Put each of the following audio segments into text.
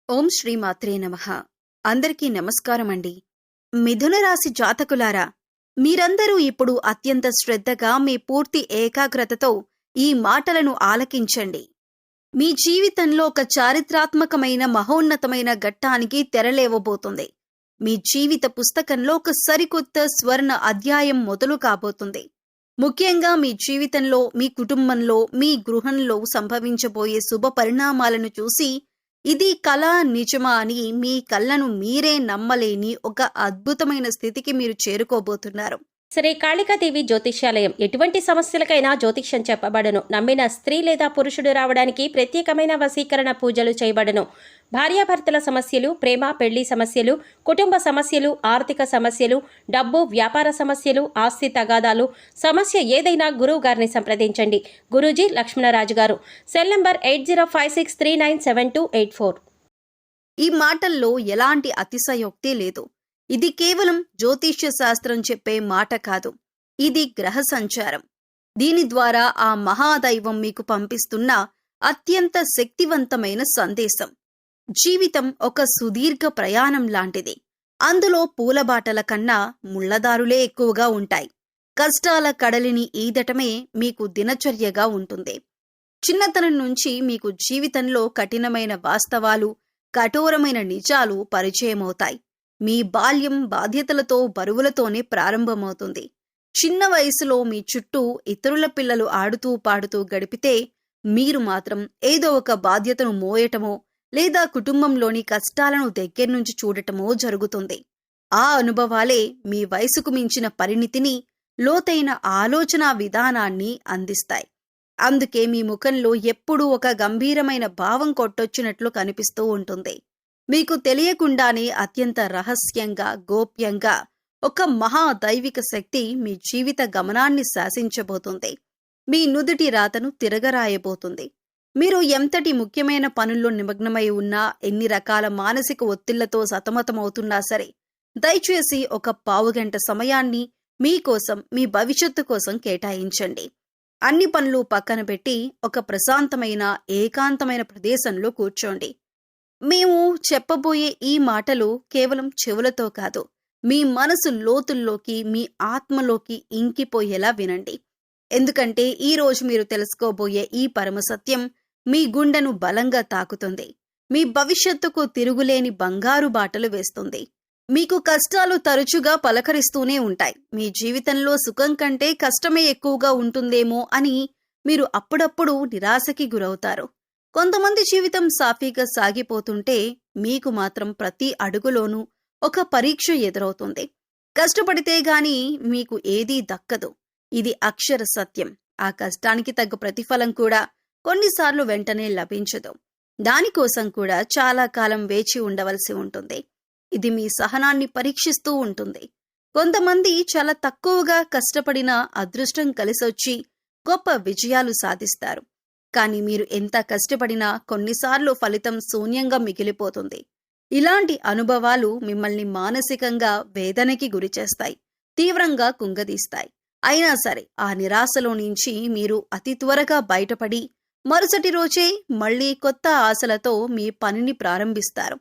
ఓం శ్రీ మాత్రే నమః. అందరికీ నమస్కారమండి. మిథున రాశి జాతకులారా, మీరందరూ ఇప్పుడు అత్యంత శ్రద్ధగా మీ పూర్తి ఏకాగ్రతతో ఈ మాటలను ఆలకించండి. మీ జీవితంలో ఒక చారిత్రాత్మకమైన మహోన్నతమైన ఘట్టానికి తెరలేవబోతుంది. మీ జీవిత పుస్తకంలో ఒక సరికొత్త స్వర్ణ అధ్యాయం మొదలు కాబోతుంది. ముఖ్యంగా మీ జీవితంలో, మీ కుటుంబంలో, మీ గృహంలో సంభవించబోయే శుభ పరిణామాలను చూసి ఇది కళ నిజమా అని మీ కళ్ళను మీరే నమ్మలేని ఒక అద్భుతమైన స్థితికి మీరు చేరుకోబోతున్నారు. శ్రీ కాళికాదేవి జ్యోతిష్యాలయం ఎటువంటి సమస్యలకైనా జ్యోతిష్యం చెప్పబడను. నమ్మిన స్త్రీ లేదా పురుషుడు రావడానికి ప్రత్యేకమైన వశీకరణ పూజలు చేయబడను. భార్యాభర్తల సమస్యలు, ప్రేమ పెళ్లి సమస్యలు, కుటుంబ సమస్యలు, ఆర్థిక సమస్యలు, డబ్బు వ్యాపార సమస్యలు, ఆస్తి తగాదాలు, సమస్య ఏదైనా గురువు గారిని సంప్రదించండి. గురూజీ లక్ష్మణరాజు గారు. Cell number 8056397284. ఈ మాటల్లో ఎలాంటి అతిశయోక్తి లేదు. ఇది కేవలం జ్యోతిష్య శాస్త్రం చెప్పే మాట కాదు. ఇది గ్రహ సంచారం. దీని ద్వారా ఆ మహాదైవం మీకు పంపిస్తున్న అత్యంత శక్తివంతమైన సందేశం. జీవితం ఒక సుదీర్ఘ ప్రయాణం లాంటిది. అందులో పూలబాటల కన్నా ముళ్లదారులే ఎక్కువగా ఉంటాయి. కష్టాల కడలిని ఈదటమే మీకు దినచర్యగా ఉంటుంది. చిన్నతనం నుంచి మీకు జీవితంలో కఠినమైన వాస్తవాలు, కఠోరమైన నిజాలు పరిచయమవుతాయి. మీ బాల్యం బాధ్యతలతో, బరువులతోనే ప్రారంభమవుతుంది. చిన్న వయసులో మీ చుట్టూ ఇతరుల పిల్లలు ఆడుతూ పాడుతూ గడిపితే మీరు మాత్రం ఏదో ఒక బాధ్యతను మోయటమో లేదా కుటుంబంలోని కష్టాలను దగ్గర్నుంచి చూడటమో జరుగుతుంది. ఆ అనుభవాలే మీ వయసుకు మించిన పరిణితిని, లోతైన ఆలోచనా విధానాన్ని అందిస్తాయి. అందుకే మీ ముఖంలో ఎప్పుడూ ఒక గంభీరమైన భావం కొట్టొచ్చినట్లు కనిపిస్తూ ఉంటుంది. మీకు తెలియకుండానే అత్యంత రహస్యంగా, గోప్యంగా ఒక మహాదైవిక శక్తి మీ జీవిత గమనాన్ని శాసించబోతుంది. మీ నుదుటి రాతను తిరగరాయబోతుంది. మీరు ఎంతటి ముఖ్యమైన పనుల్లో నిమగ్నమై ఉన్నా, ఎన్ని రకాల మానసిక ఒత్తిళ్లతో సతమతమవుతున్నా సరే, దయచేసి ఒక పావుగంట సమయాన్ని మీకోసం, మీ భవిష్యత్తు కోసం కేటాయించండి. అన్ని పనులు పక్కన పెట్టి ఒక ప్రశాంతమైన, ఏకాంతమైన ప్రదేశంలో కూర్చోండి. మేము చెప్పబోయే ఈ మాటలు కేవలం చెవులతో కాదు, మీ మనసు లోతుల్లోకి, మీ ఆత్మలోకి ఇంకిపోయేలా వినండి. ఎందుకంటే ఈరోజు మీరు తెలుసుకోబోయే ఈ పరమసత్యం మీ గుండెను బలంగా తాకుతుంది. మీ భవిష్యత్తుకు తిరుగులేని బంగారు బాటలు వేస్తుంది. మీకు కష్టాలు తరచుగా పలకరిస్తూనే ఉంటాయి. మీ జీవితంలో సుఖం కంటే కష్టమే ఎక్కువగా ఉంటుందేమో అని మీరు అప్పుడప్పుడు నిరాశకి గురవుతారు. కొంతమంది జీవితం సాఫీగా సాగిపోతుంటే మీకు మాత్రం ప్రతి అడుగులోనూ ఒక పరీక్ష ఎదురవుతుంది. కష్టపడితే గాని మీకు ఏదీ దక్కదు. ఇది అక్షర సత్యం. ఆ కష్టానికి తగ్గ ప్రతిఫలం కూడా కొన్నిసార్లు వెంటనే లభించదు. దానికోసం కూడా చాలా కాలం వేచి ఉండవలసి ఉంటుంది. ఇది మీ సహనాన్ని పరీక్షిస్తూ ఉంటుంది. కొంతమంది చాలా తక్కువగా కష్టపడినా అదృష్టం కలిసొచ్చి గొప్ప విజయాలు సాధిస్తారు. కానీ మీరు ఎంత కష్టపడినా కొన్నిసార్లు ఫలితం శూన్యంగా మిగిలిపోతుంది. ఇలాంటి అనుభవాలు మిమ్మల్ని మానసికంగా వేదనకి గురిచేస్తాయి, తీవ్రంగా కుంగదీస్తాయి. అయినా సరే ఆ నిరాశలో నుంచి మీరు అతి త్వరగా బయటపడి మరుసటి రోజే మళ్లీ కొత్త ఆశలతో మీ పనిని ప్రారంభిస్తారు.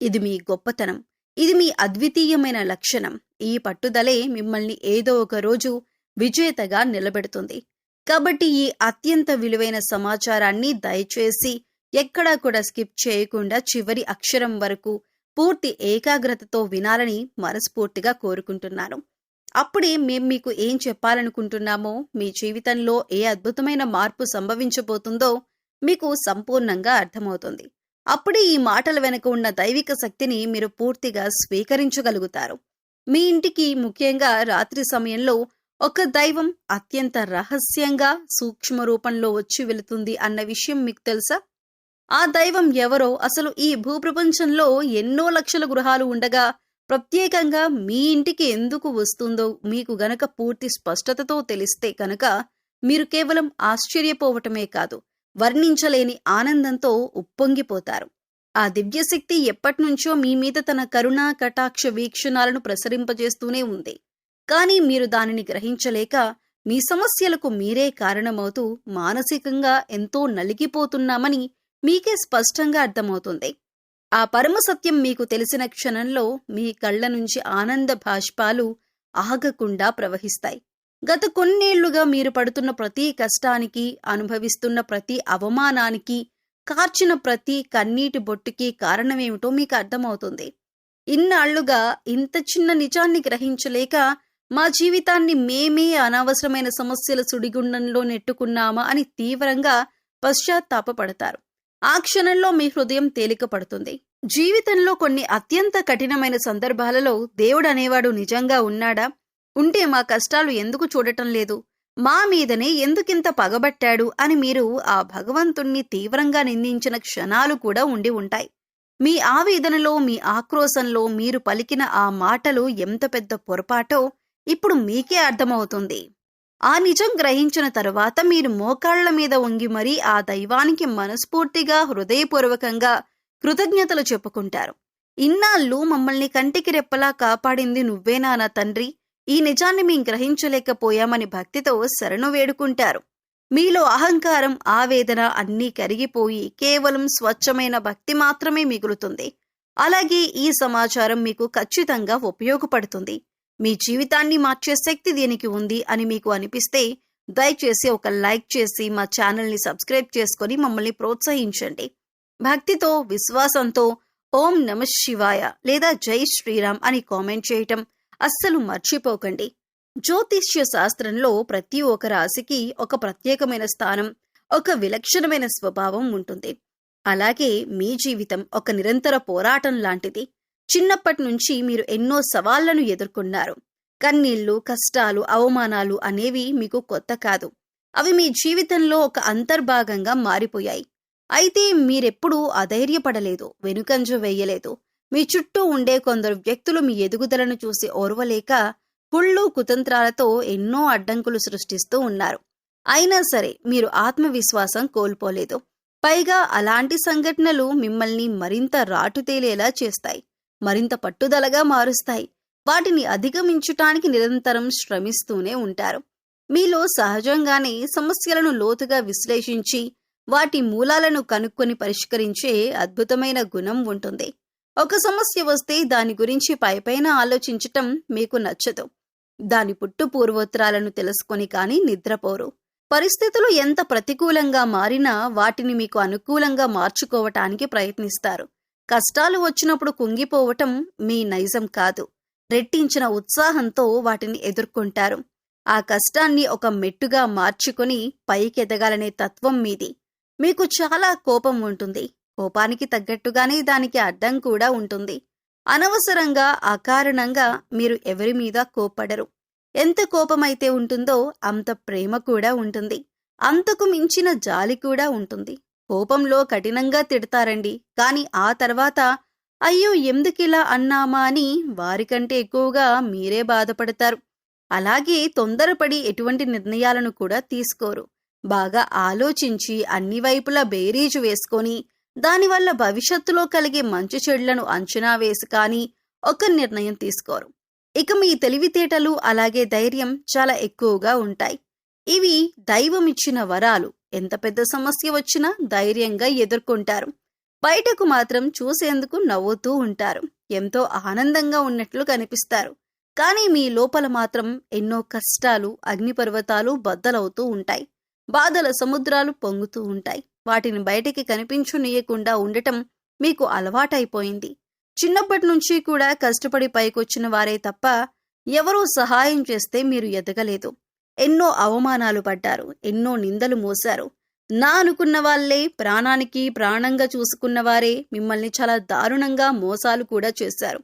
ఇది మీ గొప్పతనం. ఇది మీ అద్వితీయమైన లక్షణం. ఈ పట్టుదలే మిమ్మల్ని ఏదో ఒక రోజు విజేతగా నిలబెడుతుంది. కాబట్టి ఈ అత్యంత విలువైన సమాచారాన్ని దయచేసి ఎక్కడా కూడా స్కిప్ చేయకుండా చివరి అక్షరం వరకు పూర్తి ఏకాగ్రతతో వినాలని మనస్ఫూర్తిగా కోరుకుంటున్నాను. అప్పుడే మేం మీకు ఏం చెప్పాలనుకుంటున్నామో, మీ జీవితంలో ఏ అద్భుతమైన మార్పు సంభవించబోతుందో మీకు సంపూర్ణంగా అర్థమవుతుంది. అప్పుడే ఈ మాటల వెనుక ఉన్న దైవిక శక్తిని మీరు పూర్తిగా స్వీకరించగలుగుతారు. మీ ఇంటికి ముఖ్యంగా రాత్రి సమయంలో ఒక దైవం అత్యంత రహస్యంగా, సూక్ష్మ రూపంలో వచ్చి వెళుతుంది అన్న విషయం మీకు తెలుసా? ఆ దైవం ఎవరో, అసలు ఈ భూప్రపంచంలో ఎన్నో లక్షల గృహాలు ఉండగా ప్రత్యేకంగా మీ ఇంటికి ఎందుకు వస్తుందో మీకు గనక పూర్తి స్పష్టతతో తెలిస్తే కనుక మీరు కేవలం ఆశ్చర్యపోవటమే కాదు, వర్ణించలేని ఆనందంతో ఉప్పొంగిపోతారు. ఆ దివ్యశక్తి ఎప్పటినుంచో మీ మీద తన కరుణా కటాక్ష వీక్షణాలను ప్రసరింపజేస్తూనే ఉంది. కానీ మీరు దానిని గ్రహించలేక మీ సమస్యలకు మీరే కారణమవుతూ మానసికంగా ఎంతో నలిగిపోతున్నామని మీకే స్పష్టంగా అర్థమవుతుంది. ఆ పరమ సత్యం మీకు తెలిసిన క్షణంలో మీ కళ్ళ నుంచి ఆనంద బాష్పాలు ఆగకుండా ప్రవహిస్తాయి. గత కొన్నేళ్లుగా మీరు పడుతున్న ప్రతి కష్టానికి, అనుభవిస్తున్న ప్రతి అవమానానికి, కార్చిన ప్రతి కన్నీటి బొట్టుకి కారణమేమిటో మీకు అర్థమవుతుంది. ఇన్నాళ్లుగా ఇంత చిన్న నిజాన్ని గ్రహించలేక మా జీవితాన్ని మేమే అనవసరమైన సమస్యల సుడిగుండంలో నెట్టుకున్నామా అని తీవ్రంగా పశ్చాత్తాపపడతారు. ఆ క్షణంలో మీ హృదయం తేలిక పడుతుంది. జీవితంలో కొన్ని అత్యంత కఠినమైన సందర్భాలలో దేవుడు అనేవాడు నిజంగా ఉన్నాడా? ఉంటే మా కష్టాలు ఎందుకు చూడటం లేదు? మా మీదనే ఎందుకింత పగబట్టాడు అని మీరు ఆ భగవంతుణ్ణి తీవ్రంగా నిందించిన క్షణాలు కూడా ఉండి ఉంటాయి. మీ ఆవేదనలో, మీ ఆక్రోశంలో మీరు పలికిన ఆ మాటలు ఎంత పెద్ద పొరపాటో ఇప్పుడు మీకే అర్థమవుతుంది. ఆ నిజం గ్రహించిన తరువాత మీరు మోకాళ్ల మీద వంగి మరీ ఆ దైవానికి మనస్ఫూర్తిగా, హృదయపూర్వకంగా కృతజ్ఞతలు చెప్పుకుంటారు. ఇన్నాళ్ళు మమ్మల్ని కంటికి రెప్పలా కాపాడింది నువ్వేనా నా తండ్రి? ఈ నిజాన్ని మేం గ్రహించలేకపోయామని భక్తితో శరణు వేడుకుంటారు. మీలో అహంకారం, ఆవేదన అన్నీ కరిగిపోయి కేవలం స్వచ్ఛమైన భక్తి మాత్రమే మిగులుతుంది. అలాగే ఈ సమాచారం మీకు ఖచ్చితంగా ఉపయోగపడుతుంది. మీ జీవితాన్ని మార్చే శక్తి దీనికి ఉంది అని మీకు అనిపిస్తే దయచేసి ఒక లైక్ చేసి మా ఛానల్ని సబ్స్క్రైబ్ చేసుకొని మమ్మల్ని ప్రోత్సహించండి. భక్తితో, విశ్వాసంతో ఓం నమః శివాయ లేదా జై శ్రీరామ్ అని కామెంట్ చేయటం అస్సలు మర్చిపోకండి. జ్యోతిష్య శాస్త్రంలో ప్రతి ఒక్క రాశికి ఒక ప్రత్యేకమైన స్థానం, ఒక విలక్షణమైన స్వభావం ఉంటుంది. అలాగే మీ జీవితం ఒక నిరంతర పోరాటం లాంటిది. చిన్నప్పటి నుంచి మీరు ఎన్నో సవాళ్లను ఎదుర్కొన్నారు. కన్నీళ్లు, కష్టాలు, అవమానాలు అనేవి మీకు కొత్త కాదు. అవి మీ జీవితంలో ఒక అంతర్భాగంగా మారిపోయాయి. అయితే మీరెప్పుడూ అధైర్యపడలేదు, వెనుకంజ వేయలేదు. మీ చుట్టూ ఉండే కొందరు వ్యక్తులు మీ ఎదుగుదలను చూసి ఓర్వలేక కుళ్ళు, కుతంత్రాలతో ఎన్నో అడ్డంకులు సృష్టిస్తూ ఉన్నారు. అయినా సరే మీరు ఆత్మవిశ్వాసం కోల్పోలేదు. పైగా అలాంటి సంఘటనలు మిమ్మల్ని మరింత రాటుతేలేలా చేస్తాయి, మరింత పట్టుదలగా మారుస్తాయి. వాటిని అధిగమించటానికి నిరంతరం శ్రమిస్తూనే ఉంటారు. మీలో సహజంగానే సమస్యలను లోతుగా విశ్లేషించి వాటి మూలాలను కనుక్కొని పరిష్కరించే అద్భుతమైన గుణం ఉంటుంది. ఒక సమస్య వస్తే దాని గురించి పైపైన ఆలోచించటం మీకు నచ్చదు. దాని పుట్టు పూర్వోత్తరాలను తెలుసుకొని కానీ నిద్రపోరు. పరిస్థితులు ఎంత ప్రతికూలంగా మారినా వాటిని మీకు అనుకూలంగా మార్చుకోవటానికి ప్రయత్నిస్తారు. కష్టాలు వచ్చినప్పుడు కుంగిపోవటం మీ నైజం కాదు. రెట్టించిన ఉత్సాహంతో వాటిని ఎదుర్కొంటారు. ఆ కష్టాన్ని ఒక మెట్టుగా మార్చుకొని పైకెదగాలనే తత్వం మీది. మీకు చాలా కోపం ఉంటుంది. కోపానికి తగ్గట్టుగానే దానికి అడ్డం కూడా ఉంటుంది. అనవసరంగా, అకారణంగా మీరు ఎవరి మీద కోప్పడరు. ఎంత కోపమైతే ఉంటుందో అంత ప్రేమ కూడా ఉంటుంది. అంతకు మించిన జాలి కూడా ఉంటుంది. కోపంలో కఠినంగా తిడతారండి, కానీ ఆ తర్వాత అయ్యో ఎందుకిలా అన్నామా అని వారికంటే ఎక్కువగా మీరే బాధపడతారు. అలాగే తొందరపడి ఎటువంటి నిర్ణయాలను కూడా తీసుకోరు. బాగా ఆలోచించి అన్ని వైపులా బేరీజు వేసుకొని దానివల్ల భవిష్యత్తులో కలిగే మంచి చెడులను అంచనా వేసి కానీ ఒక నిర్ణయం తీసుకోరు. ఇక మీ తెలివితేటలు అలాగే ధైర్యం చాలా ఎక్కువగా ఉంటాయి. ఇవి దైవమిచ్చిన వరాలు. ఎంత పెద్ద సమస్య వచ్చినా ధైర్యంగా ఎదుర్కొంటారు. బయటకు మాత్రం చూసేందుకు నవ్వుతూ ఉంటారు. ఎంతో ఆనందంగా ఉన్నట్లు కనిపిస్తారు. కానీ మీ లోపల మాత్రం ఎన్నో కష్టాలు, అగ్నిపర్వతాలు బద్దలవుతూ ఉంటాయి. బాధల సముద్రాలు పొంగుతూ ఉంటాయి. వాటిని బయటికి కనిపించనీయకుండా ఉండటం మీకు అలవాటైపోయింది. చిన్నప్పటి నుంచి కూడా కష్టపడి పైకొచ్చిన వారే తప్ప ఎవరూ సహాయం చేస్తే మీరు ఎదగలేదు. ఎన్నో అవమానాలు పడ్డారు, ఎన్నో నిందలు మోశారు. నా అనుకున్న వాళ్లే, ప్రాణానికి ప్రాణంగా చూసుకున్న వారే మిమ్మల్ని చాలా దారుణంగా మోసాలు కూడా చేశారు.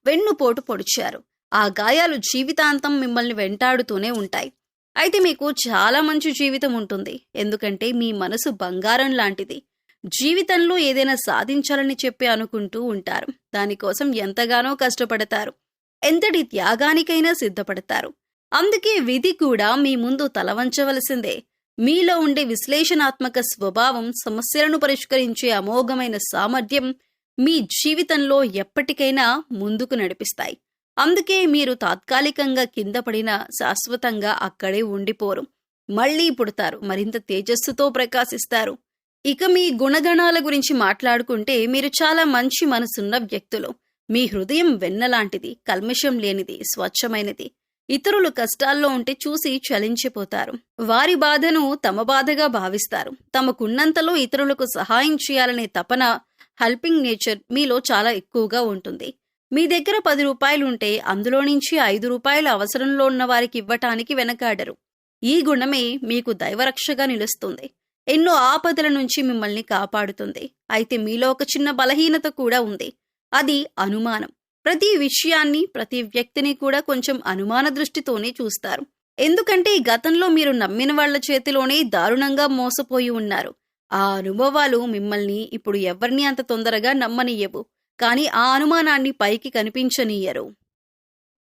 వెన్నుపోటు పొడిచారు. ఆ గాయాలు జీవితాంతం మిమ్మల్ని వెంటాడుతూనే ఉంటాయి. అయితే మీకు చాలా మంచి జీవితం ఉంటుంది. ఎందుకంటే మీ మనసు బంగారం లాంటిది. జీవితంలో ఏదైనా సాధించాలని చెప్పి అనుకుంటూ ఉంటారు. దానికోసం ఎంతగానో కష్టపడతారు. ఎంతటి త్యాగానికైనా సిద్ధపడతారు. అందుకే విధి కూడా మీ ముందు తలవంచవలసిందే. మీలో ఉండే విశ్లేషణాత్మక స్వభావం, సమస్యలను పరిష్కరించే అమోఘమైన సామర్థ్యం మీ జీవితంలో ఎప్పటికైనా ముందుకు నడిపిస్తాయి. అందుకే మీరు తాత్కాలికంగా కింద పడినా శాశ్వతంగా అక్కడే ఉండిపోరు. మళ్లీ పుడతారు, మరింత తేజస్సుతో ప్రకాశిస్తారు. ఇక మీ గుణగణాల గురించి మాట్లాడుకుంటే మీరు చాలా మంచి మనసున్న వ్యక్తులు. మీ హృదయం వెన్నలాంటిది, కల్మషం లేనిది, స్వచ్ఛమైనది. ఇతరులు కష్టాల్లో ఉంటే చూసి చలించిపోతారు. వారి బాధను తమ బాధగా భావిస్తారు. తమకున్నంతలో ఇతరులకు సహాయం చేయాలనే తపన, హెల్పింగ్ నేచర్ మీలో చాలా ఎక్కువగా ఉంటుంది. మీ దగ్గర 10 రూపాయలుంటే అందులో నుంచి 5 రూపాయలు అవసరంలో ఉన్న వారికి ఇవ్వటానికి వెనకాడరు. ఈ గుణమే మీకు దైవరక్షగా నిలుస్తుంది. ఎన్నో ఆపదల నుంచి మిమ్మల్ని కాపాడుతుంది. అయితే మీలో ఒక చిన్న బలహీనత కూడా ఉంది. అది అనుమానం. ప్రతి విషయాన్ని, ప్రతి వ్యక్తిని కూడా కొంచెం అనుమాన దృష్టితోనే చూస్తారు. ఎందుకంటే గతంలో మీరు నమ్మిన వాళ్ల చేతిలోనే దారుణంగా మోసపోయి ఉన్నారు. ఆ అనుభవాలు మిమ్మల్ని ఇప్పుడు ఎవరిని అంత తొందరగా నమ్మనియ్యవు. కానీ ఆ అనుమానాన్ని పైకి కనిపించనీయరు.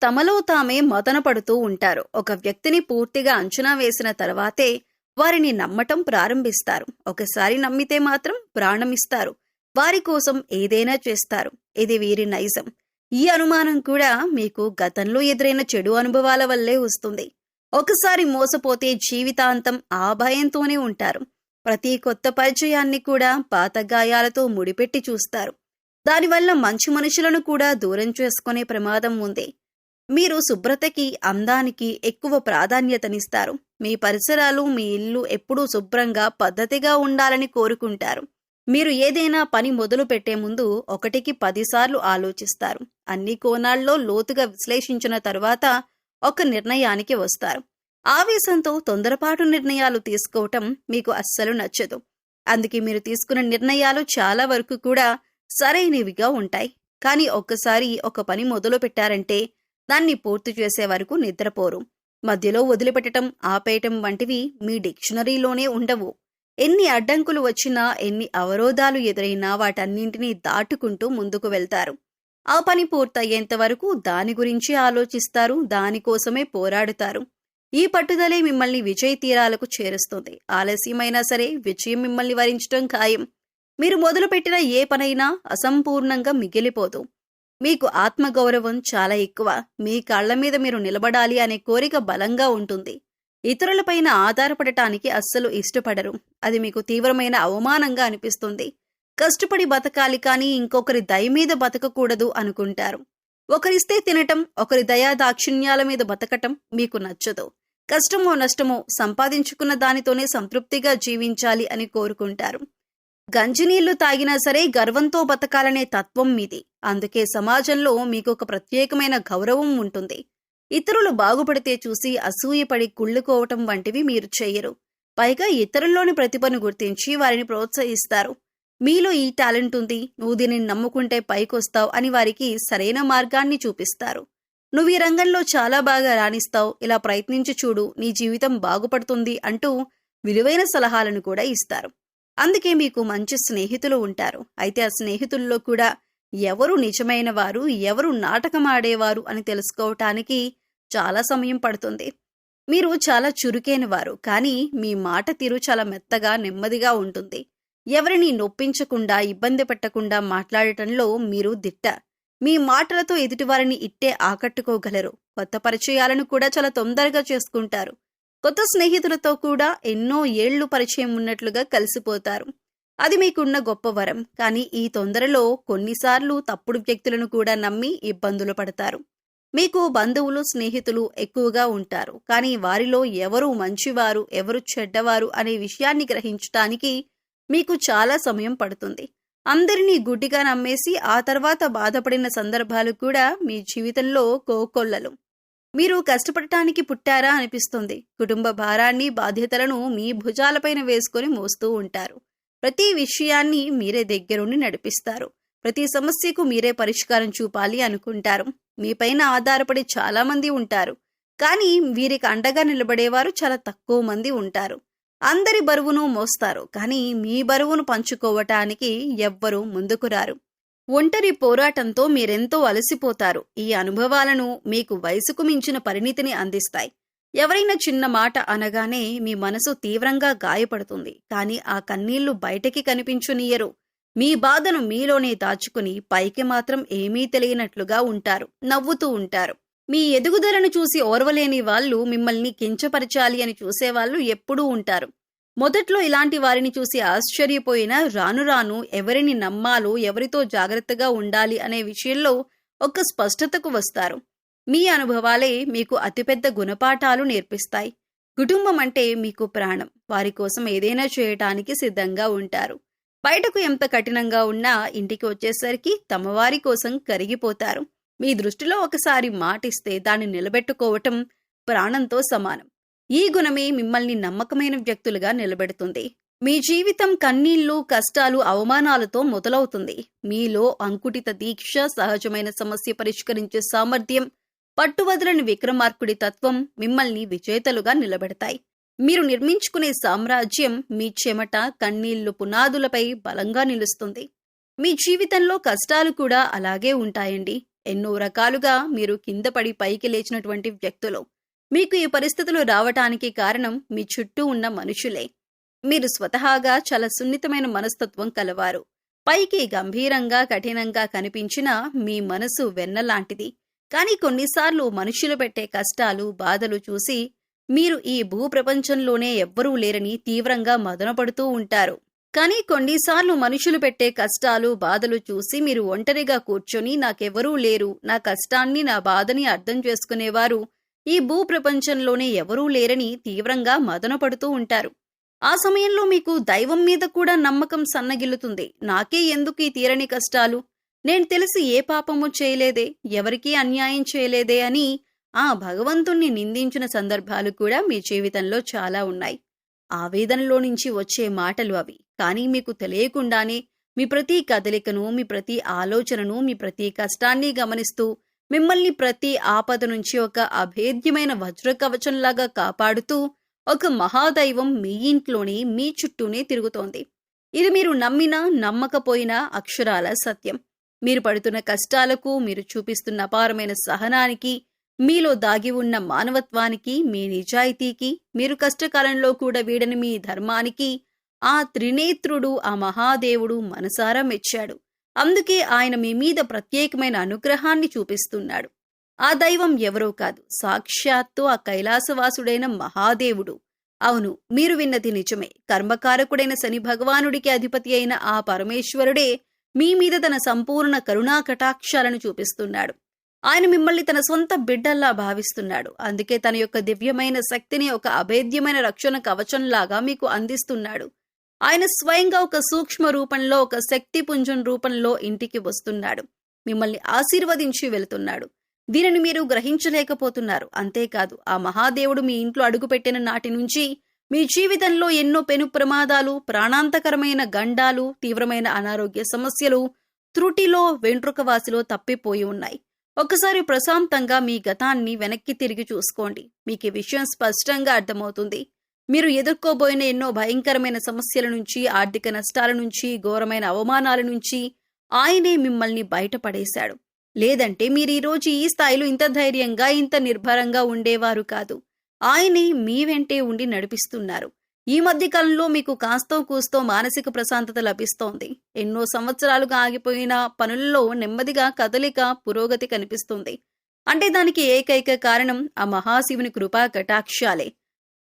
తమలో తామే మదన పడుతూ ఉంటారు. ఒక వ్యక్తిని పూర్తిగా అంచనా వేసిన తర్వాతే వారిని నమ్మటం ప్రారంభిస్తారు. ఒకసారి నమ్మితే మాత్రం ప్రాణమిస్తారు. వారి కోసం ఏదైనా చేస్తారు. ఇది వీరి నైజం. ఈ అనుమానం కూడా మీకు గతంలో ఎదురైన చెడు అనుభవాల వల్లే వస్తుంది. ఒకసారి మోసపోతే జీవితాంతం ఆ భయంతోనే ఉంటారు. ప్రతి కొత్త పరిచయాన్ని కూడా పాత గాయాలతో ముడిపెట్టి చూస్తారు. దానివల్ల మంచి మనుషులను కూడా దూరం చేసుకునే ప్రమాదం ఉంది. మీరు శుభ్రతకి, అందానికి ఎక్కువ ప్రాధాన్యతనిస్తారు. మీ పరిసరాలు, మీ ఇల్లు ఎప్పుడూ శుభ్రంగా, పద్ధతిగా ఉండాలని కోరుకుంటారు. మీరు ఏదైనా పని మొదలు పెట్టే ముందు 1కి 10 సార్లు ఆలోచిస్తారు. అన్ని కోణాల్లో లోతుగా విశ్లేషించిన తరువాత ఒక నిర్ణయానికి వస్తారు. ఆవేశంతో తొందరపాటు నిర్ణయాలు తీసుకోవటం మీకు అస్సలు నచ్చదు. అందుకే మీరు తీసుకున్న నిర్ణయాలు చాలా వరకు కూడా సరైనవిగా ఉంటాయి. కానీ ఒక్కసారి ఒక పని మొదలు పెట్టారంటే దాన్ని పూర్తి చేసే వరకు నిద్రపోరు. మధ్యలో వదిలిపెట్టడం, ఆపేయటం వంటివి మీ డిక్షనరీలోనే ఉండవు. ఎన్ని అడ్డంకులు వచ్చినా, ఎన్ని అవరోధాలు ఎదురైనా వాటన్నింటినీ దాటుకుంటూ ముందుకు వెళ్తారు. ఆ పని పూర్తయ్యేంత వరకు దాని గురించి ఆలోచిస్తారు. దానికోసమే పోరాడుతారు. ఈ పట్టుదలే మిమ్మల్ని విజయ తీరాలకు చేరుస్తుంది. ఆలస్యమైనా సరే విజయం మిమ్మల్ని వరించడం ఖాయం. మీరు మొదలుపెట్టిన ఏ పనైనా అసంపూర్ణంగా మిగిలిపోదు. మీకు ఆత్మగౌరవం చాలా ఎక్కువ. మీ కాళ్ల మీద మీరు నిలబడాలి అనే కోరిక బలంగా ఉంటుంది. ఇతరులపైన ఆధారపడటానికి అస్సలు ఇష్టపడరు. అది మీకు తీవ్రమైన అవమానంగా అనిపిస్తుంది. కష్టపడి బతకాలి కానీ ఇంకొకరి దయ మీద బతకకూడదు అనుకుంటారు. ఒకరిస్తే తినటం, ఒకరి దయా దాక్షిణ్యాల మీద బతకటం మీకు నచ్చదు. కష్టమో నష్టమో సంపాదించుకున్న దానితోనే సంతృప్తిగా జీవించాలి అని కోరుకుంటారు. గంజినీళ్లు తాగినా సరే గర్వంతో బతకాలనే తత్వం మీది. అందుకే సమాజంలో మీకు ఒక ప్రత్యేకమైన గౌరవం ఉంటుంది. ఇతరులు బాగుపడితే చూసి అసూయపడి కుళ్ళుకోవటం వంటివి మీరు చెయ్యరు. పైగా ఇతరుల్లోని ప్రతిభను గుర్తించి వారిని ప్రోత్సహిస్తారు. మీలో ఈ టాలెంట్ ఉంది, నువ్వు దీనిని నమ్ముకుంటే పైకొస్తావు అని వారికి సరైన మార్గాన్ని చూపిస్తారు. నువ్వు ఈ రంగంలో చాలా బాగా రాణిస్తావు, ఇలా ప్రయత్నించి చూడు, నీ జీవితం బాగుపడుతుంది అంటూ విలువైన సలహాలను కూడా ఇస్తారు. అందుకే మీకు మంచి స్నేహితులు ఉంటారు. అయితే ఆ స్నేహితుల్లో కూడా ఎవరు నిజమైన వారు, ఎవరు నాటకమాడేవారు అని తెలుసుకోవటానికి చాలా సమయం పడుతుంది. మీరు చాలా చురుకైన వారు, కానీ మీ మాట తీరు చాలా మెత్తగా, నెమ్మదిగా ఉంటుంది. ఎవరిని నొప్పించకుండా, ఇబ్బంది పెట్టకుండా మాట్లాడటంలో మీరు దిట్ట. మీ మాటలతో ఎదుటివారిని ఇట్టే ఆకట్టుకోగలరు. కొత్త పరిచయాలను కూడా చాలా తొందరగా చేసుకుంటారు. కొత్త స్నేహితులతో కూడా ఎన్నో ఏళ్లు పరిచయం ఉన్నట్లుగా కలిసిపోతారు. అది మీకున్న గొప్ప వరం. కానీ ఈ తొందరలో కొన్నిసార్లు తప్పుడు వ్యక్తులను కూడా నమ్మి ఇబ్బందులు పడతారు. మీకు బంధువులు, స్నేహితులు ఎక్కువగా ఉంటారు. కానీ వారిలో ఎవరు మంచివారు, ఎవరు చెడ్డవారు అనే విషయాన్ని గ్రహించటానికి మీకు చాలా సమయం పడుతుంది. అందరినీ గుడ్డిగా నమ్మేసి ఆ తర్వాత బాధపడిన సందర్భాలు కూడా మీ జీవితంలో కోకొల్లలు. మీరు కష్టపడటానికి పుట్టారా అనిపిస్తుంది. కుటుంబ భారాన్ని, బాధ్యతలను మీ భుజాలపైన వేసుకొని మోస్తూ ఉంటారు. ప్రతి విషయాన్ని మీరే దగ్గరుండి నడిపిస్తారు. ప్రతి సమస్యకు మీరే పరిష్కారం చూపాలి అనుకుంటారు. మీపైన ఆధారపడి చాలా మంది ఉంటారు. కానీ వీరికి అండగా నిలబడేవారు చాలా తక్కువ మంది ఉంటారు. అందరి బరువును మోస్తారు. కానీ మీ బరువును పంచుకోవటానికి ఎవ్వరూ ముందుకు రారు. ఒంటరి పోరాటంతో మీరెంతో అలసిపోతారు. ఈ అనుభవాలను మీకు వయసుకు మించిన పరిణితిని అందిస్తాయి. ఎవరైనా చిన్న మాట అనగానే మీ మనసు తీవ్రంగా గాయపడుతుంది. కానీ ఆ కన్నీళ్లు బయటకి కనిపించనీయరు. మీ బాధను మీలోనే దాచుకుని పైకి మాత్రం ఏమీ తెలియనట్లుగా ఉంటారు. నవ్వుతూ ఉంటారు. మీ ఎదుగుదలను చూసి ఓర్వలేని వాళ్ళు, మిమ్మల్ని కించపరచాలి అని చూసేవాళ్ళు ఎప్పుడూ ఉంటారు. మొదట్లో ఇలాంటి వారిని చూసి ఆశ్చర్యపోయినా రాను రాను ఎవరిని నమ్మాలో, ఎవరితో జాగ్రత్తగా ఉండాలి అనే విషయంలో ఒక స్పష్టతకు వస్తారు. మీ అనుభవాలే మీకు అతిపెద్ద గుణపాఠాలు నేర్పిస్తాయి. కుటుంబం అంటే మీకు ప్రాణం. వారి కోసం ఏదైనా చేయటానికి సిద్ధంగా ఉంటారు. బయటకు ఎంత కఠినంగా ఉన్నా ఇంటికి వచ్చేసరికి తమవారి కోసం కరిగిపోతారు. మీ దృష్టిలో ఒకసారి మాటిస్తే దాన్ని నిలబెట్టుకోవటం ప్రాణంతో సమానం. ఈ గుణమే మిమ్మల్ని నమ్మకమైన వ్యక్తులుగా నిలబెడుతుంది. మీ జీవితం కన్నీళ్లు, కష్టాలు, అవమానాలతో మొదలవుతుంది. మీలో అంకుటిత దీక్ష, సహజమైన సమస్య పరిష్కరించే సామర్థ్యం, పట్టువదలని విక్రమార్కుడి తత్వం మిమ్మల్ని విజేతలుగా నిలబెడతాయి. మీరు నిర్మించుకునే సామ్రాజ్యం మీ చెమట, కన్నీళ్లు పునాదులపై బలంగా నిలుస్తుంది. మీ జీవితంలో కష్టాలు కూడా అలాగే ఉంటాయండి. ఎన్నో రకాలుగా మీరు కింద పడి పైకి లేచినటువంటి వ్యక్తులు. మీకు ఈ పరిస్థితులు రావటానికి కారణం మీ చుట్టూ ఉన్న మనుషులే. మీరు స్వతహాగా చాలా సున్నితమైన మనస్తత్వం కలవారు. పైకి గంభీరంగా, కఠినంగా కనిపించినా మీ మనసు వెన్నలాంటిది. కానీ కొన్నిసార్లు మనుషులు పెట్టే కష్టాలు, బాధలు చూసి మీరు ఈ భూప్రపంచంలోనే ఎవ్వరూ లేరని తీవ్రంగా మదనపడుతూ ఉంటారు. కానీ కొన్నిసార్లు మనుషులు పెట్టే కష్టాలు, బాధలు చూసి మీరు ఒంటరిగా కూర్చొని నాకెవరూ లేరు, నా కష్టాన్ని, నా బాధని అర్థం చేసుకునేవారు ఈ భూప్రపంచంలోనే ఎవరూ లేరని తీవ్రంగా మదనపడుతూ ఉంటారు. ఆ సమయంలో మీకు దైవం మీద కూడా నమ్మకం సన్నగిల్లుతుంది. నాకే ఎందుకు ఈ తీరని కష్టాలు? నేను తెలిసి ఏ పాపము చేయలేదే, ఎవరికీ అన్యాయం చేయలేదే అని ఆ భగవంతుణ్ణి నిందించిన సందర్భాలు కూడా మీ జీవితంలో చాలా ఉన్నాయి. ఆవేదనలో నుంచి వచ్చే మాటలు అవి. కానీ మీకు తెలియకుండానే మీ ప్రతి కదలికను, మీ ప్రతి ఆలోచనను, మీ ప్రతి కష్టాన్ని గమనిస్తూ మిమ్మల్ని ప్రతి ఆపద నుంచి ఒక అభేద్యమైన వజ్రకవచంలాగా కాపాడుతూ ఒక మహాదైవం మీ ఇంట్లోనే, మీ చుట్టూనే తిరుగుతోంది. ఇది మీరు నమ్మినా నమ్మకపోయినా అక్షరాల సత్యం. మీరు పడుతున్న కష్టాలకు, మీరు చూపిస్తున్న అపారమైన సహనానికి, మీలో దాగి ఉన్న మానవత్వానికి, మీ నిజాయితీకి, మీరు కష్టకాలంలో కూడా వీడని మీ ధర్మానికి ఆ త్రినేత్రుడు, ఆ మహాదేవుడు మనసారా మెచ్చాడు. అందుకే ఆయన మీ మీద ప్రత్యేకమైన అనుగ్రహాన్ని చూపిస్తున్నాడు. ఆ దైవం ఎవరో కాదు, సాక్షాత్తు ఆ కైలాసవాసుడైన మహాదేవుడు. అవును, మీరు విన్నది నిజమే. కర్మకారకుడైన శని భగవానుడికి అధిపతి అయిన ఆ పరమేశ్వరుడే మీ మీద తన సంపూర్ణ కరుణా కటాక్షాలను చూపిస్తున్నాడు. ఆయన మిమ్మల్ని తన సొంత బిడ్డల్లా భావిస్తున్నాడు. అందుకే తన యొక్క దివ్యమైన శక్తిని ఒక అభేద్యమైన రక్షణ కవచంలాగా మీకు అందిస్తున్నాడు. ఆయన స్వయంగా ఒక సూక్ష్మ రూపంలో, ఒక శక్తి పుంజం రూపంలో ఇంటికి వస్తున్నాడు. మిమ్మల్ని ఆశీర్వదించి వెళుతున్నాడు. దీనిని మీరు గ్రహించలేకపోతున్నారు. అంతేకాదు, ఆ మహాదేవుడు మీ ఇంట్లో అడుగుపెట్టిన నాటి నుంచి మీ జీవితంలో ఎన్నో పెను ప్రమాదాలు, ప్రాణాంతకరమైన గండాలు, తీవ్రమైన అనారోగ్య సమస్యలు త్రుటిలో, వెంట్రుకవాసిలో తప్పిపోయి ఉన్నాయి. ఒకసారి ప్రశాంతంగా మీ గతాన్ని వెనక్కి తిరిగి చూసుకోండి. మీకు ఈ విషయం స్పష్టంగా అర్థమవుతుంది. మీరు ఎదుర్కోబోయిన ఎన్నో భయంకరమైన సమస్యల నుంచి, ఆర్థిక నష్టాల నుంచి, ఘోరమైన అవమానాల నుంచి ఆయనే మిమ్మల్ని బయటపడేశాడు. లేదంటే మీరు ఈరోజు ఈ స్థాయిలో ఇంత ధైర్యంగా, ఇంత నిర్భరంగా ఉండేవారు కాదు. ఆయనే మీ వెంటే ఉండి నడిపిస్తున్నారు. ఈ మధ్య కాలంలో మీకు కాస్తో కూస్తో మానసిక ప్రశాంతత లభిస్తోంది. ఎన్నో సంవత్సరాలుగా ఆగిపోయిన పనుల్లో నెమ్మదిగా కదలిక, పురోగతి కనిపిస్తుంది. అంటే దానికి ఏకైక కారణం ఆ మహాశివుని కృపా కటాక్షాలే.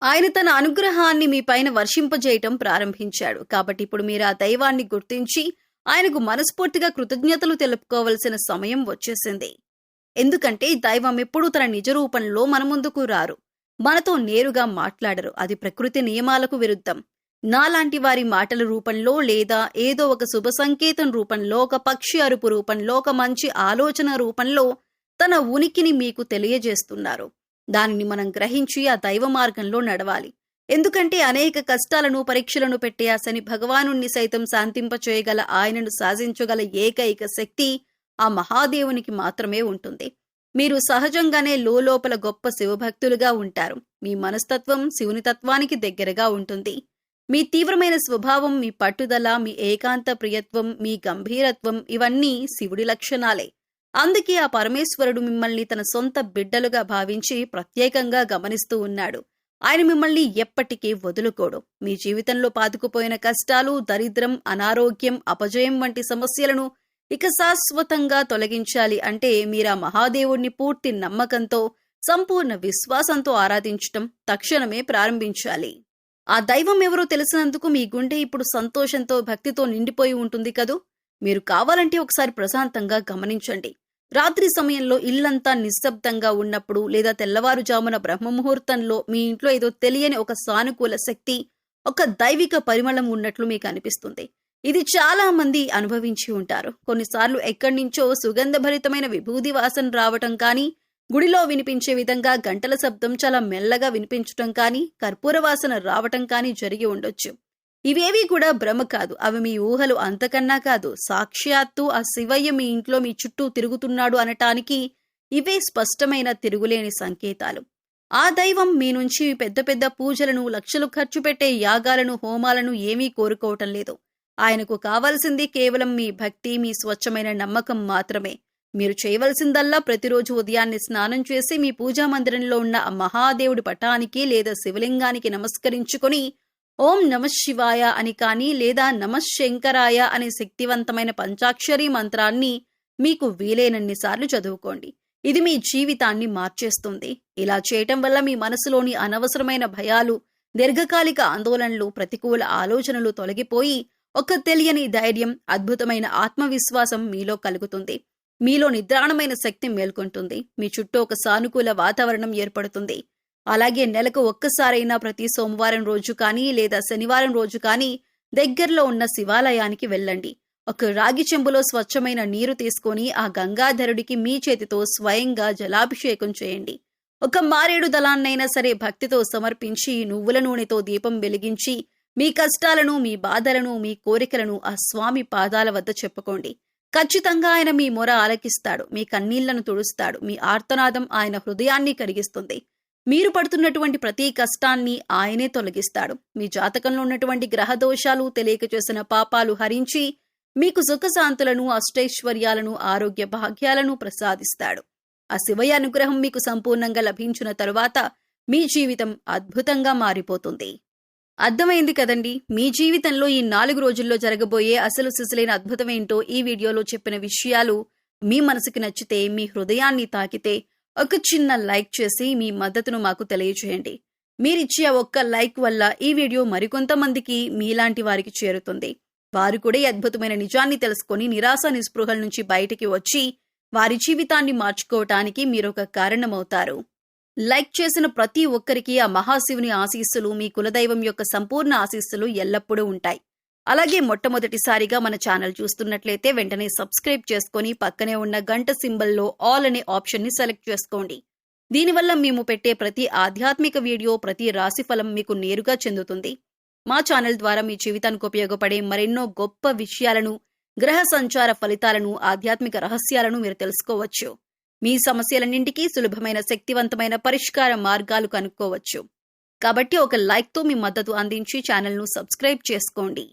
ఆయన తన అనుగ్రహాన్ని మీ పైన వర్షింపజేయటం ప్రారంభించాడు. కాబట్టి ఇప్పుడు మీరు ఆ దైవాన్ని గుర్తించి ఆయనకు మనస్ఫూర్తిగా కృతజ్ఞతలు తెలుపుకోవలసిన సమయం వచ్చేసింది. ఎందుకంటే దైవం ఎప్పుడూ తన నిజ రూపంలో మన ముందుకు రారు, మనతో నేరుగా మాట్లాడరు. అది ప్రకృతి నియమాలకు విరుద్ధం. నాలాంటి వారి మాటల రూపంలో, లేదా ఏదో ఒక శుభ సంకేతం రూపంలో, ఒక పక్షి అరుపు రూపంలో, ఒక మంచి ఆలోచన రూపంలో తన ఉనికిని మీకు తెలియజేస్తున్నారు. దానిని మనం గ్రహించి ఆ దైవ మార్గంలో నడవాలి. ఎందుకంటే అనేక కష్టాలను, పరీక్షలను పెట్టే ఆ శని భగవానుణ్ణి సైతం శాంతింపచేయగల, ఆయనను శాసించగల ఏకైక శక్తి ఆ మహాదేవునికి మాత్రమే ఉంటుంది. మీరు సహజంగానే లోపల గొప్ప శివభక్తులుగా ఉంటారు. మీ మనస్తత్వం శివుని తత్వానికి దగ్గరగా ఉంటుంది. మీ తీవ్రమైన స్వభావం, మీ పట్టుదల, మీ ఏకాంత ప్రియత్వం, మీ గంభీరత్వం ఇవన్నీ శివుడి లక్షణాలే. అందుకే ఆ పరమేశ్వరుడు మిమ్మల్ని తన సొంత బిడ్డలుగా భావించి ప్రత్యేకంగా గమనిస్తూ ఉన్నాడు. ఆయన మిమ్మల్ని ఎప్పటికీ వదులుకోడు. మీ జీవితంలో పాతుకుపోయిన కష్టాలు, దరిద్రం, అనారోగ్యం, అపజయం వంటి సమస్యలను ఇక శాశ్వతంగా తొలగించాలి అంటే మీరా మహాదేవుణ్ణి పూర్తి నమ్మకంతో, సంపూర్ణ విశ్వాసంతో ఆరాధించటం తక్షణమే ప్రారంభించాలి. ఆ దైవం ఎవరో తెలిసినందుకు మీ గుండె ఇప్పుడు సంతోషంతో భక్తితో నిండిపోయి ఉంటుంది కదూ. మీరు కావాలంటే ఒకసారి ప్రశాంతంగా గమనించండి. రాత్రి సమయంలో ఇల్లంతా నిశ్శబ్దంగా ఉన్నప్పుడు లేదా తెల్లవారుజామున బ్రహ్మముహూర్తంలో మీ ఇంట్లో ఏదో తెలియని ఒక సానుకూల శక్తి, ఒక దైవిక పరిమళం ఉన్నట్లు మీకు అనిపిస్తుంది. ఇది చాలా మంది అనుభవించి ఉంటారు. కొన్నిసార్లు ఎక్కడి నుంచో సుగంధభరితమైన విభూది వాసన రావటం కానీ, గుడిలో వినిపించే విధంగా గంటల శబ్దం చాలా మెల్లగా వినిపించటం కానీ, కర్పూర వాసన రావటం కానీ జరిగి ఉండొచ్చు. ఇవేవీ కూడా భ్రమ కాదు. అవి మీ ఊహలు అంతకన్నా కాదు. సాక్షాత్తు ఆ శివయ్య మీ ఇంట్లో మీ చుట్టూ తిరుగుతున్నాడు అనటానికి ఇవే స్పష్టమైన తిరుగులేని సంకేతాలు. ఆ దైవం మీ నుంచి పెద్ద పెద్ద పూజలను, లక్షలు ఖర్చు పెట్టే యాగాలను, హోమాలను ఏమీ కోరుకోవటం లేదు. ఆయనకు కావాల్సింది కేవలం మీ భక్తి, మీ స్వచ్ఛమైన నమ్మకం మాత్రమే. మీరు చేయవలసిందల్లా ప్రతిరోజు ఉదయాన్నే స్నానం చేసి మీ పూజా మందిరంలో ఉన్న ఆ మహాదేవుడి పటానికి లేదా శివలింగానికి నమస్కరించుకొని ఓం నమః శివాయ అని కానీ లేదా నమః శంకరాయ అనే శక్తివంతమైన పంచాక్షరీ మంత్రాన్ని మీకు వీలైనన్నిసార్లు చదువుకోండి. ఇది మీ జీవితాన్ని మార్చేస్తుంది. ఇలా చేయటం వల్ల మీ మనసులోని అనవసరమైన భయాలు, దీర్ఘకాలిక ఆందోళనలు, ప్రతికూల ఆలోచనలు తొలగిపోయి ఒక తెలియని ధైర్యం, అద్భుతమైన ఆత్మవిశ్వాసం మీలో కలుగుతుంది. మీలో నిద్రాణమైన శక్తి మేల్కొంటుంది. మీ చుట్టూ ఒక సానుకూల వాతావరణం ఏర్పడుతుంది. అలాగే నెలకు ఒక్కసారైనా ప్రతి సోమవారం రోజు కానీ లేదా శనివారం రోజు కానీ దగ్గరలో ఉన్న శివాలయానికి వెళ్ళండి. ఒక రాగి చెంబులో స్వచ్ఛమైన నీరు తీసుకొని ఆ గంగాధరుడికి మీ చేతితో స్వయంగా జలాభిషేకం చేయండి. ఒక మారేడు దళాన్నైనా సరే భక్తితో సమర్పించి నువ్వుల నూనెతో దీపం వెలిగించి మీ కష్టాలను, మీ బాధలను, మీ కోరికలను ఆ స్వామి పాదాల వద్ద చెప్పుకోండి. ఖచ్చితంగా ఆయన మీ మొర ఆలకిస్తాడు. మీ కన్నీళ్లను తుడుస్తాడు. మీ ఆర్తనాదం ఆయన హృదయాన్ని కరిగిస్తుంది. మీరు పడుతున్నటువంటి ప్రతి కష్టాన్ని ఆయనే తొలగిస్తాడు. మీ జాతకంలో ఉన్నటువంటి గ్రహదోషాలు, తెలియక చేసిన పాపాలు హరించి మీకు సుఖశాంతులను, అష్టైశ్వర్యాలను, ఆరోగ్య భాగ్యాలను ప్రసాదిస్తాడు. ఆ శివయ్య అనుగ్రహం మీకు సంపూర్ణంగా లభించిన తరువాత మీ జీవితం అద్భుతంగా మారిపోతుంది. అర్థమైంది కదండి. మీ జీవితంలో ఈ 4 రోజుల్లో జరగబోయే అసలు సిసలైన అద్భుతమేంటో ఈ వీడియోలో చెప్పిన విషయాలు మీ మనసుకి నచ్చితే, మీ హృదయాన్ని తాకితే ఒక చిన్న లైక్ చేసి మీ మద్దతును మాకు తెలియజేయండి. మీరిచ్చే ఒక్క లైక్ వల్ల ఈ వీడియో మరికొంతమందికి మీలాంటి వారికి చేరుతుంది. వారు కూడా ఈ అద్భుతమైన నిజాన్ని తెలుసుకొని నిరాశ నిస్పృహల నుంచి బయటికి వచ్చి వారి జీవితాన్ని మార్చుకోవటానికి మీరొక కారణమవుతారు. లైక్ చేసిన ప్రతి ఒక్కరికి ఆ మహాశివుని ఆశీస్సులు, మీ కులదైవం యొక్క సంపూర్ణ ఆశీస్సులు ఎల్లప్పుడూ ఉంటాయి. అలాగే మొట్టమొదటిసారిగా మన ఛానల్ చూస్తున్నట్లయితే వెంటనే సబ్స్క్రైబ్ చేసుకొని పక్కనే ఉన్న గంట సింబల్లో ఆల్ అనే ఆప్షన్ని సెలెక్ట్ చేసుకోండి. దీనివల్ల మేము పెట్టే ప్రతి ఆధ్యాత్మిక వీడియో, ప్రతి రాశిఫలం మీకు నేరుగా చెందుతుంది. మా ఛానల్ ద్వారా మీ జీవితానికి ఉపయోగపడే మరెన్నో గొప్ప విషయాలను, గ్రహ సంచార ఫలితాలను, ఆధ్యాత్మిక రహస్యాలను మీరు తెలుసుకోవచ్చు. మీ సమస్యలన్నింటికీ సులభమైన, శక్తివంతమైన పరిష్కార మార్గాలు కనుక్కోవచ్చు. కాబట్టి ఒక లైక్తో మీ మద్దతు అందించి ఛానల్ను సబ్స్క్రైబ్ చేసుకోండి.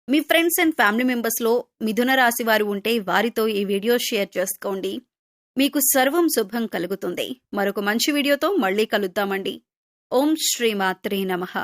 మీ ఫ్రెండ్స్ అండ్ ఫ్యామిలీ మెంబర్స్లో మిథున రాశి వారు ఉంటే వారితో ఈ వీడియో షేర్ చేసుకోండి. మీకు సర్వం శుభం కలుగుతుంది. మరొక మంచి వీడియోతో మళ్ళీ కలుద్దామండి. ఓం శ్రీమాత్రే నమః.